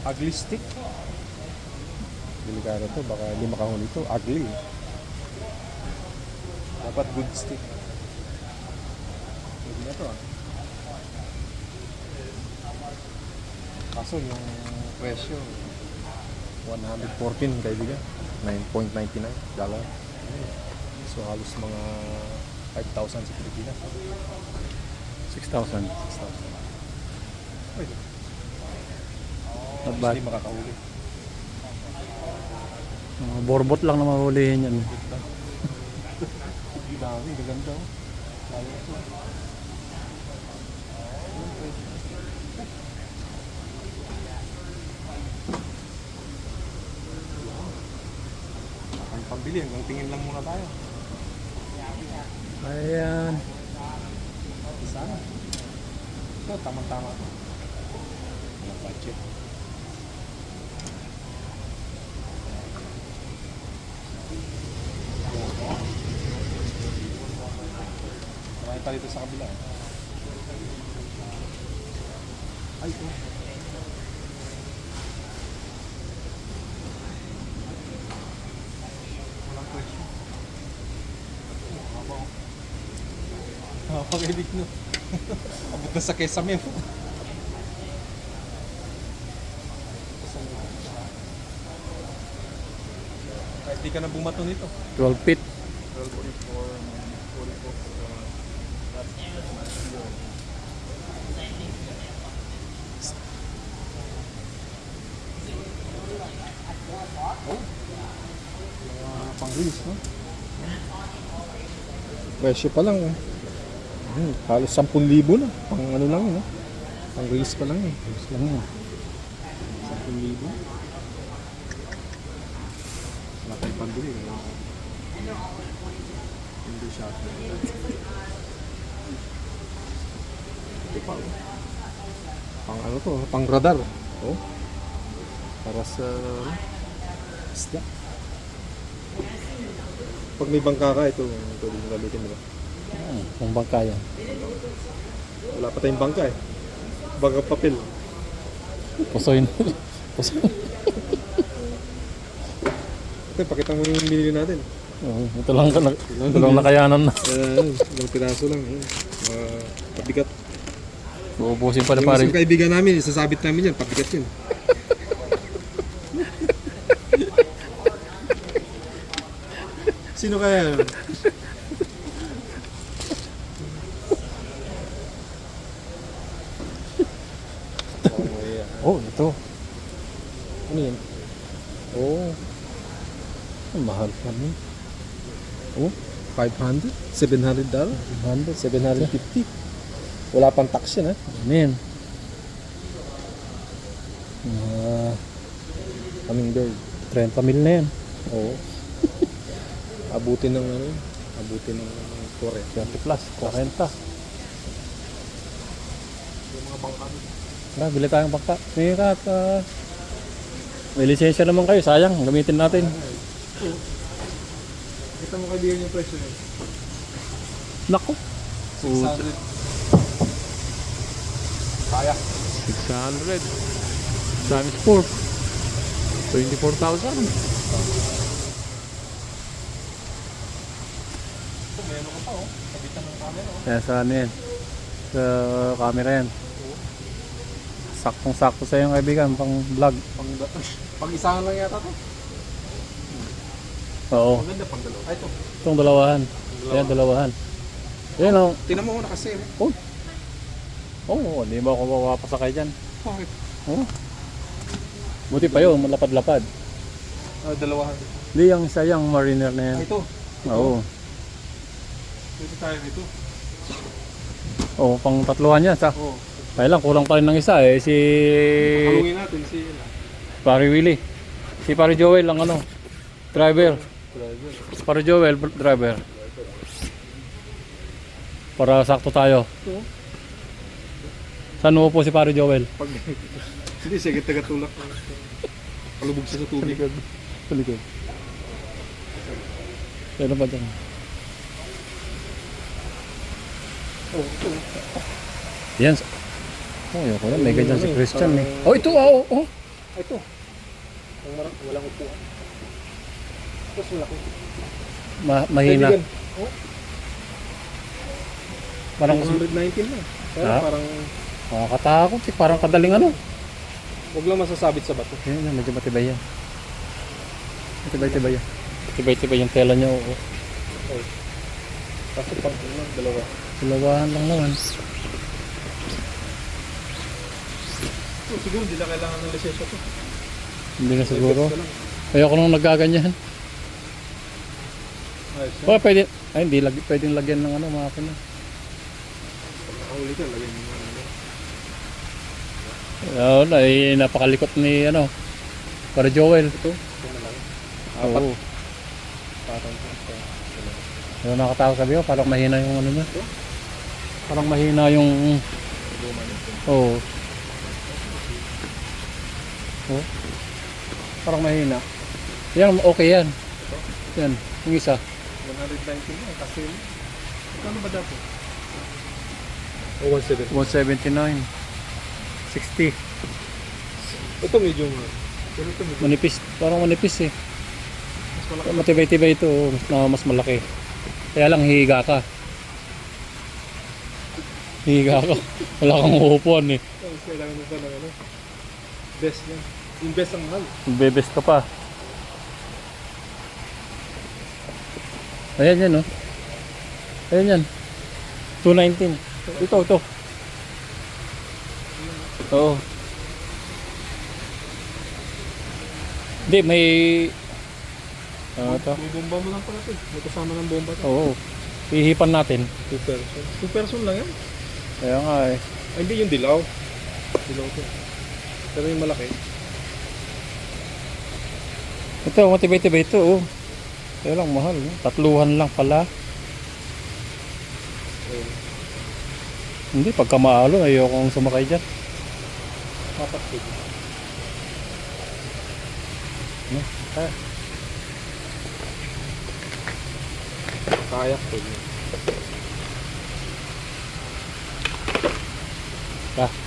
Ugly stick. Delikado to, baka hindi makahuli to. Ugly. Dapat good stick. Pwede na to ah. Kaso yung presyo 114 kaibigan, $9.99. So halos mga 5,000 sa Pilipinas. 6,000. 6,000. Pwede. Not bad. Hindi makakahuli. Borbot lang na mahulihin yan. Hindi dami, gaganda oh. Lalo ito. Ang pambili, hanggang tingin lang muna tayo. Ayan. Sana. Ito, tamang-tama. Walang budget. Marami pa dito sa kabila. Ay, ito. Walang presyo. Haba oh. Haba kailig no. Abot na sa kesame mo. Kahit di ka na bumato nito. 12 feet. 44. Pang-release, no? Presyo pa lang, halos 10,000 na. Pang ano lang, no? Pang-release pa lang, Release lang, 10,000. Wala tayong pambili, Window shopping. Ito pa, Pang ano to, pang radar. Oh. Para sa isda. Pag may bangka ka, ito pwede mo gamitin, diba? Kung bangka yan. Wala pa tayong bangka Bangka papel. Pusoy. Pusoy. Ito, pakita mo yung binili natin. Ito lang nakayanan na. Ilang piraso lang. Pabigat. Uubusin pa na Yung pare. isang kaibigan namin, sasabit namin yan, pabigat yun. Sino kaya yun? Oh, ito. Ano yan? Oh, Ang mahal pa rin. oh, $500? $700? $750? Wala pang tax yan, ha? Ano yan? Hummingbird. 30 mil na yan. Oo. Abutin ng ano, abutin ng 20 plus. 40. Yung mga bangka dito. Tara, bili tayong bangka. May lisensya naman kayo. Sayang, gamitin natin. Kita mo kaibigan yung presyo yun. Naku. 600. Kaya. 600 times 4. 24,000. Meron ka pa kabitan ng camera Kaya sa ano yan? Sa camera yan. Saktong-sakto sa yung kaibigan, pang vlog. Pang isahan lang yata to. Oo. Ang ganda pang dalawa. Ay, ito. Itong dalawahan. Ayan, dalawahan. Ayan o. Tingnan mo nakasave. Oo, hindi mo ako mapapasakay dyan. Bakit? Oo. Buti pa yun, malapad-lapad. Dalawahan. Hindi, yung isa yung mariner na yan. Ay, ito. Oo. Dito tayo dito. Oo, pang tatluhan yan. Oo. Kaya lang, kulang pa rin ng isa eh. Si Kalungin natin si Pare Willie. Si Pare Joel ang ano, driver. Pare Joel, driver. Para sakto tayo. Oo. Saan mo po si Pare Joel? Pag hindi, sige, tagatulak. Palubog siya sa tubig. Palikod. Ano ba dyan? Oo, ito. Yan. Oh, ayoko na. May ganyan si Ano eh, Christian eh. parang- Oh, ito oh, oh. Ito. Walang upuan. Tapos malaki. Mahina. Kaibigan. Oh, Parang 119 na. Pero Ah? parang nakakatakot eh. Parang kadaling ano. wag lang masasabit sa bato. Ayun na, medyo matibay yan. Matibay-tibay yan. Matibay-tibay yung tela niya. Oo. Oh. Kaso pag dalawa. Dalawahan lang naman. So, siguro hindi na kailangan ng lisensya to. Hindi na siguro. Ka lang. Ayoko nung nagaganyan. Ayos na. Oh, pwede. Ay, hindi. Pwedeng lagyan ng ano, makina. Pag nakahuli ka, lagyan mo nga ano. Ayun, ay napakalikot ni ano. Para Joel. Ito na lang. Apat. Oo. Parang ito. Ayun, nakatakot sabi ko. Parang mahina yung ano niya. Parang mahina yung... Guma nito. Oo. Oh. Parang mahina. Yan, okay yan. Yan, yung isa. 119 na. Kasi ano ba dapat? Oh, 170. 179. 60. Ito medyo pero ito medyo Manipis. Parang manipis eh. mas malaki. Matibay-tibay ito. Mas malaki. Kaya lang hihiga ka. Hihiga ka. Wala kang uupuan eh. Mas kailangan mo pa ng ano. Best yan. Yung best ang mahal. Bebes ka pa. Ayan yan, oh. Ayan yan. 219. Ito. Oo. Hindi, may... ito. May bomba mo lang pala ito. May kasama ng bomba ito. Oo. Ihipan natin. 2 person. 2 person lang yan. Kaya nga eh. Ay, hindi yung dilaw. Dilaw ito. Pero yung malaki. Ito, matibay-tibay ito, oh. Kaya lang, mahal. Oh. Tatluhan lang pala. Ayun. Hindi, pagka maalo, ayokong sumakay dyan. Apat ko. Ano? Ah. Kayak ko. Ah.